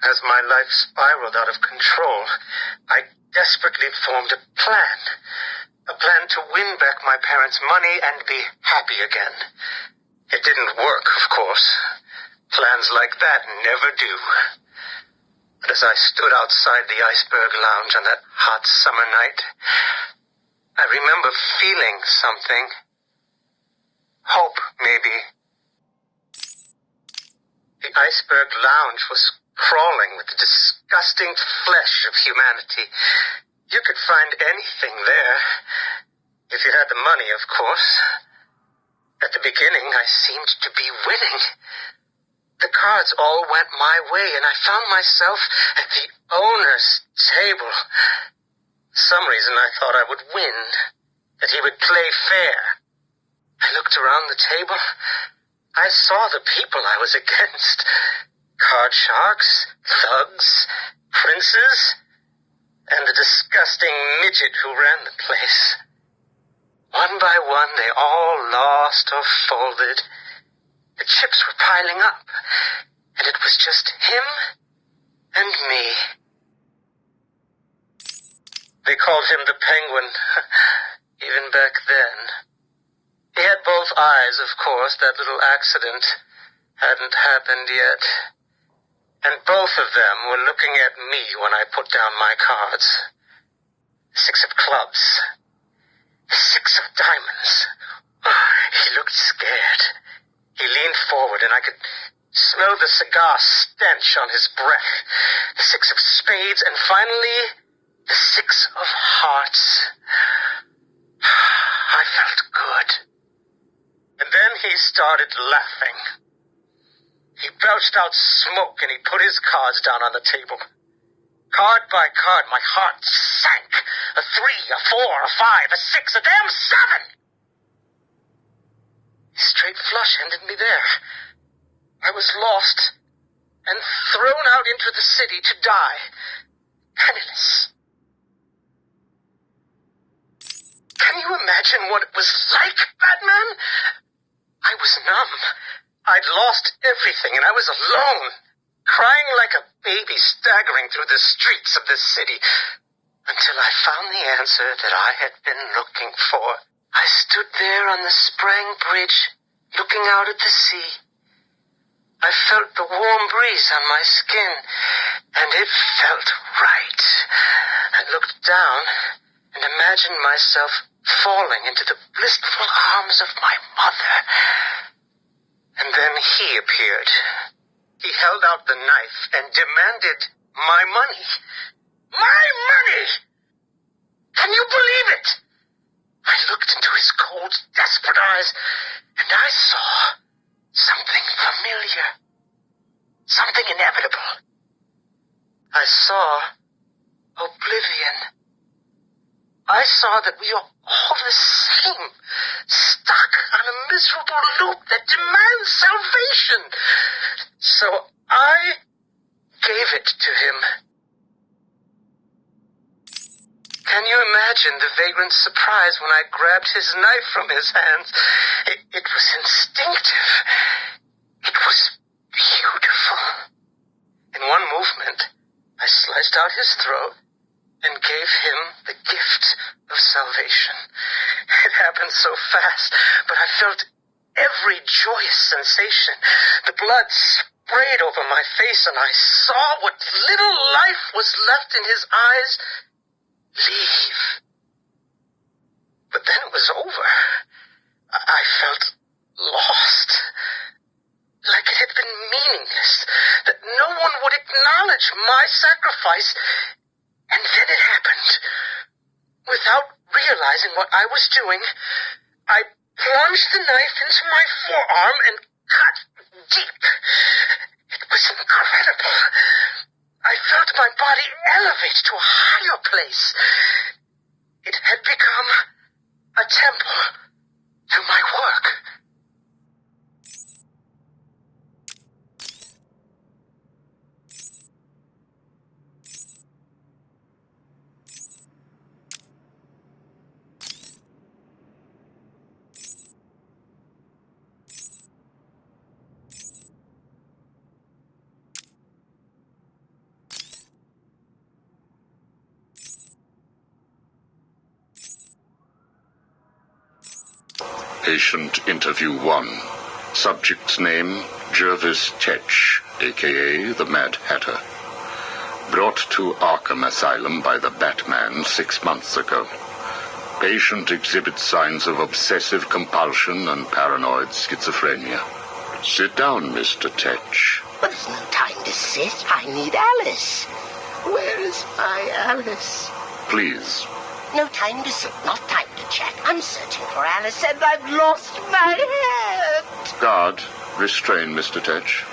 As my life spiraled out of control, I desperately formed a plan. A plan to win back my parents' money and be happy again. It didn't work, of course. Plans like that never do. But as I stood outside the Iceberg Lounge on that hot summer night, I remember feeling something. Hope, maybe. The Iceberg Lounge was crawling with the disgusting flesh of humanity. You could find anything there, if you had the money, of course. At the beginning, I seemed to be winning. The cards all went my way, and I found myself at the owner's table. For some reason, I thought I would win, that he would play fair. I looked around the table. I saw the people I was against. Card sharks, thugs, princes, and the disgusting midget who ran the place. One by one, they all lost or folded. The chips were piling up, and it was just him and me. They called him the Penguin, even back then. He had both eyes, of course. That little accident hadn't happened yet. And both of them were looking at me when I put down my cards. 6 of clubs. 6 of diamonds. He looked scared. He leaned forward, and I could smell the cigar stench on his breath. The 6 of spades, and finally, the 6 of hearts. I felt good. And then he started laughing. He belched out smoke, and he put his cards down on the table. Card by card, my heart sank. A 3, a 4, a 5, a 6, a damn 7! He straight flush-handed me there. I was lost and thrown out into the city to die, penniless. Can you imagine what it was like, Batman? I was numb. I'd lost everything, and I was alone, crying like a baby staggering through the streets of this city, until I found the answer that I had been looking for. I stood there on the Sprang Bridge, looking out at the sea. I felt the warm breeze on my skin, and it felt right. I looked down and imagined myself falling into the blissful arms of my mother. And then he appeared. He held out the knife and demanded my money. My money! Can you believe it? I looked into his cold, desperate eyes, and I saw something familiar. Something inevitable. I saw oblivion. I saw that we are all the same, stuck on a miserable loop that demands salvation. So I gave it to him. Can you imagine the vagrant's surprise when I grabbed his knife from his hands? It was instinctive. It was beautiful. In one movement, I sliced out his throat and gave him the gift of salvation. It happened so fast, but I felt every joyous sensation. The blood sprayed over my face, and I saw what little life was left in his eyes leave. But then it was over. I felt lost. Like it had been meaningless, that no one would acknowledge my sacrifice. And then it happened. Without realizing what I was doing, I plunged the knife into my forearm and cut deep. It was incredible. I felt my body elevate to a higher place. It had become a temple to my work. Patient interview 1. Subject's name, Jervis Tetch, a.k.a. the Mad Hatter. Brought to Arkham Asylum by the Batman 6 months ago. Patient exhibits signs of obsessive compulsion and paranoid schizophrenia. Sit down, Mr. Tetch. But there's no time to sit. I need Alice. Where is my Alice? Please. No time to sit, not time to chat. I'm searching for Alice, and I've lost my head. Guard, restrain Mr. Tetch.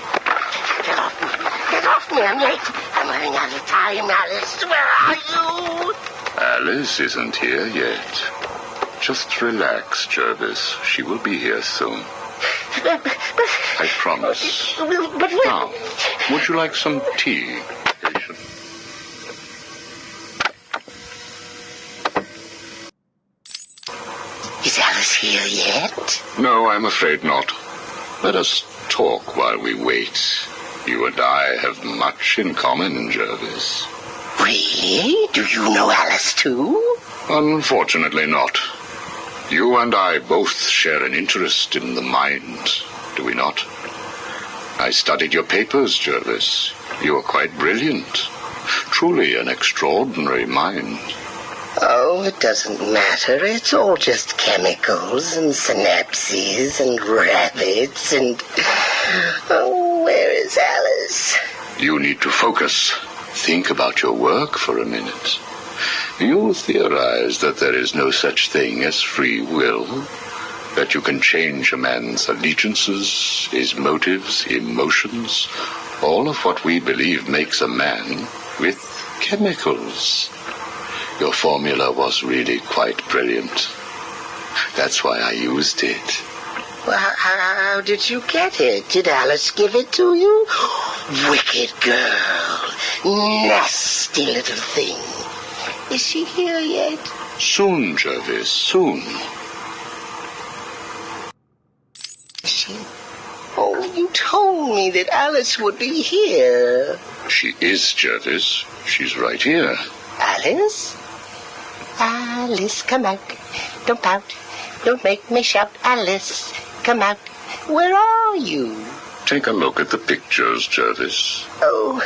Get off me. Get off me. I'm late. I'm running out of time. Alice, where are you? Alice isn't here yet. Just relax, Jervis. She will be here soon. I promise. But now, would you like some tea, patient? Is Alice here yet? No, I'm afraid not. Let us talk while we wait. You and I have much in common, Jervis. Really? Do you know Alice too? Unfortunately not. You and I both share an interest in the mind, do we not? I studied your papers, Jervis. You are quite brilliant. Truly an extraordinary mind. Oh, it doesn't matter. It's all just chemicals and synapses and rabbits and... Oh, where is Alice? You need to focus. Think about your work for a minute. You theorize that there is no such thing as free will, that you can change a man's allegiances, his motives, emotions, all of what we believe makes a man, with chemicals. Your formula was really quite brilliant. That's why I used it. Well, how did you get it? Did Alice give it to you? Wicked girl. Nasty little thing. Is she here yet? Soon, Jervis, soon. Is she? Oh, told me that Alice would be here. She is, Jervis. She's right here. Alice? Alice, come out. Don't pout. Don't make me shout. Alice, come out. Where are you? Take a look at the pictures, Jervis. Oh,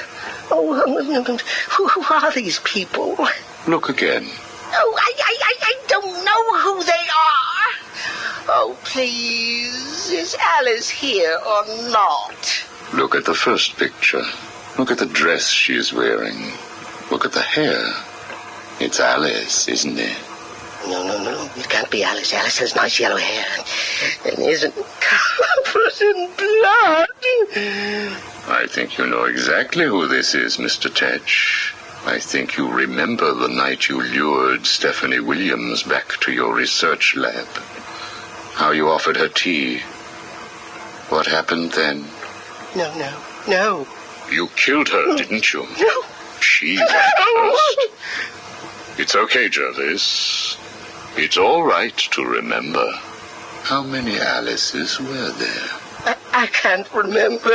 who are these people? Look again. Oh, I don't know who they are. Oh, please, is Alice here or not? Look at the first picture. Look at the dress she's wearing. Look at the hair. It's Alice, isn't it? No, it can't be Alice. Alice has nice yellow hair and isn't covered in blood. I think you know exactly who this is, Mr. Tetch. I think you remember the night you lured Stephanie Williams back to your research lab. How you offered her tea. What happened then? No. You killed her, didn't you? No. She went first. It's okay, Jervis. It's all right to remember. How many Alices were there? I can't remember.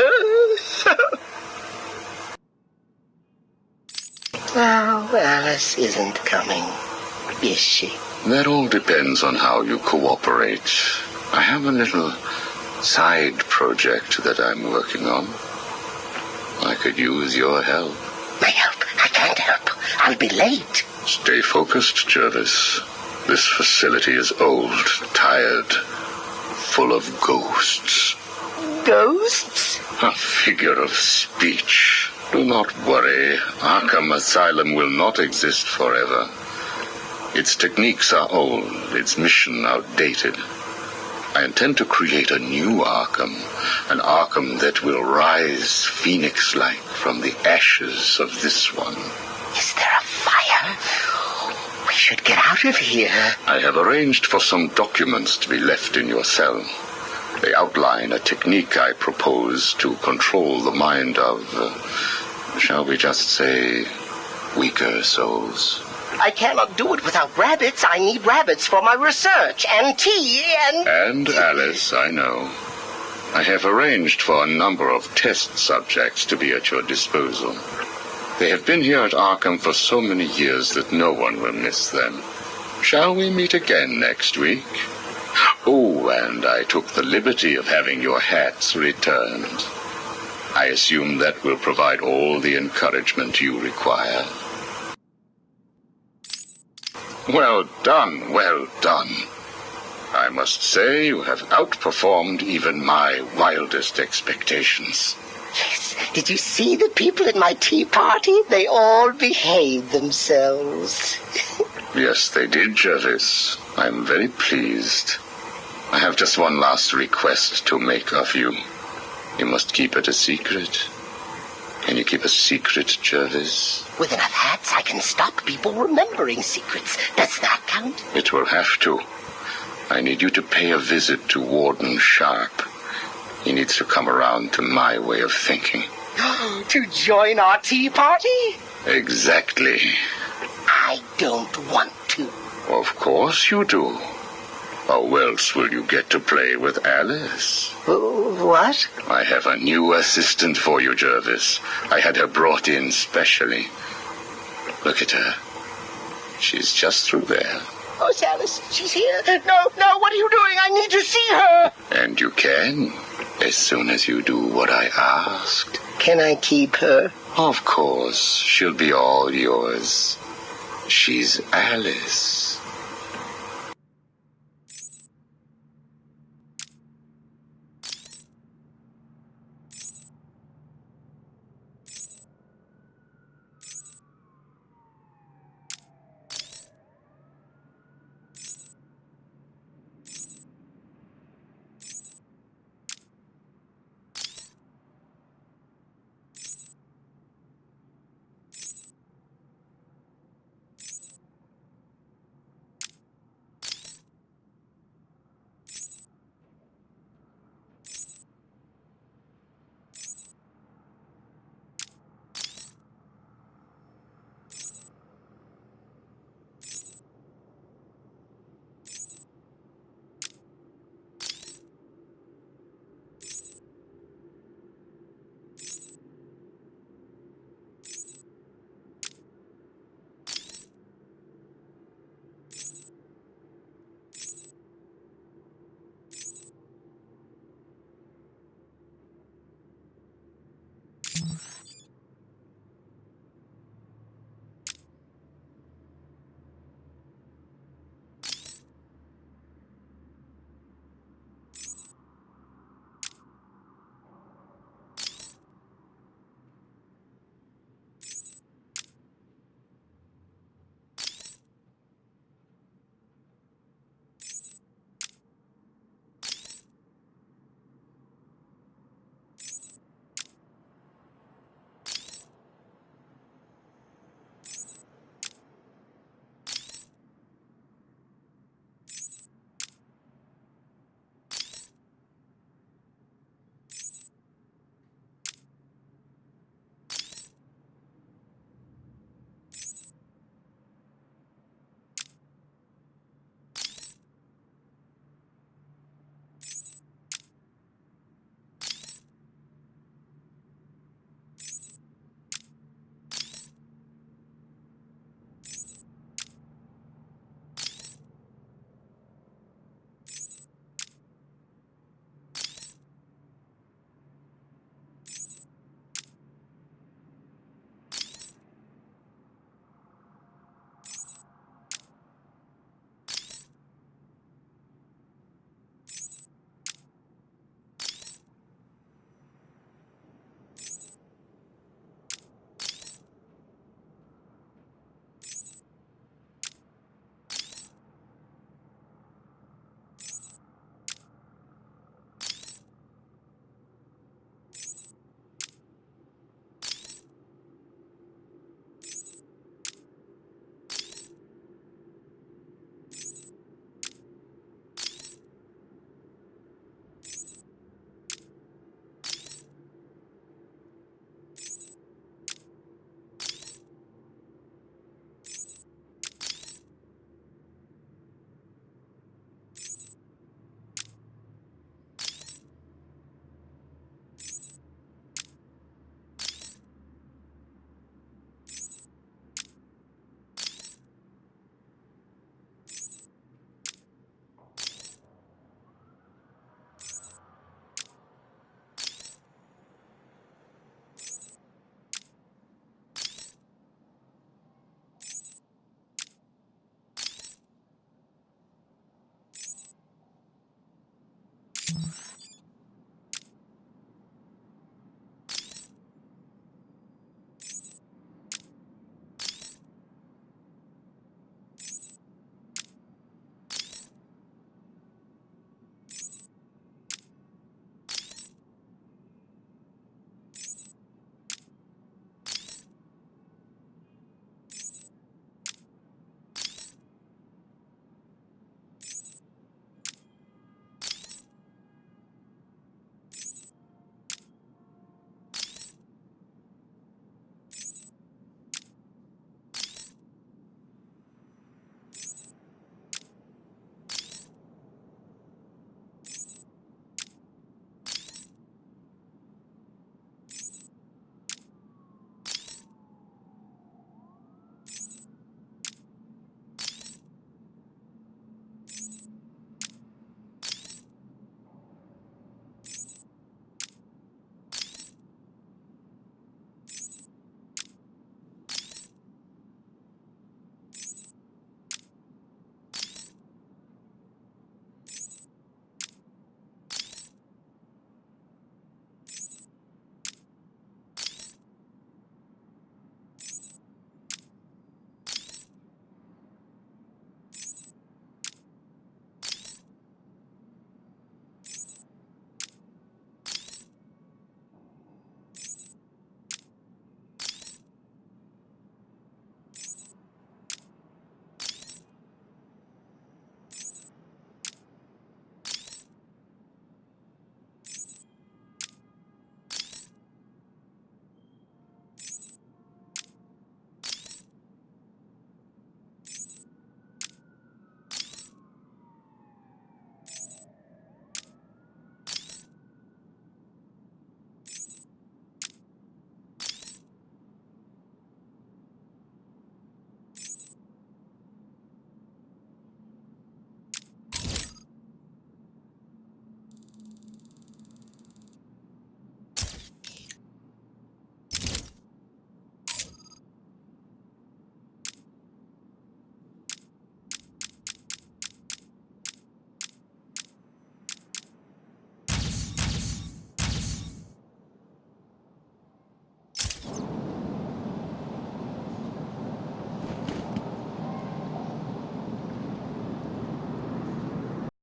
Oh, Alice isn't coming, is she? That all depends on how you cooperate. I have a little side project that I'm working on. I could use your help. My help? I can't help. I'll be late. Stay focused, Jervis. This facility is old, tired, full of ghosts. Ghosts? A figure of speech. Do not worry. Arkham Asylum will not exist forever. Its techniques are old, its mission outdated. I intend to create a new Arkham, an Arkham that will rise phoenix-like from the ashes of this one. Is there a fire? We should get out of here. I have arranged for some documents to be left in your cell. They outline a technique I propose to control the mind of, shall we just say, weaker souls. I cannot do it without rabbits. I need rabbits for my research, and tea, and... And Alice, I know. I have arranged for a number of test subjects to be at your disposal. They have been here at Arkham for so many years that no one will miss them. Shall we meet again next week? Oh, and I took the liberty of having your hats returned. I assume that will provide all the encouragement you require. Well done, well done. I must say you have outperformed even my wildest expectations. Yes, did you see the people at my tea party? They all behaved themselves. Yes, they did, Jervis. I'm very pleased. I have just one last request to make of you. You must keep it a secret. Can you keep a secret, Jervis? With enough hats, I can stop people remembering secrets. Does that count? It will have to. I need you to pay a visit to Warden Sharp. He needs to come around to my way of thinking. To join our tea party? Exactly. I don't want to. Of course you do. How else will you get to play with Alice? What? I have a new assistant for you, Jervis. I had her brought in specially. Look at her. She's just through there. Oh, it's Alice. She's here. No, what are you doing? I need to see her. And you can, as soon as you do what I asked. Can I keep her? Of course. She'll be all yours. She's Alice.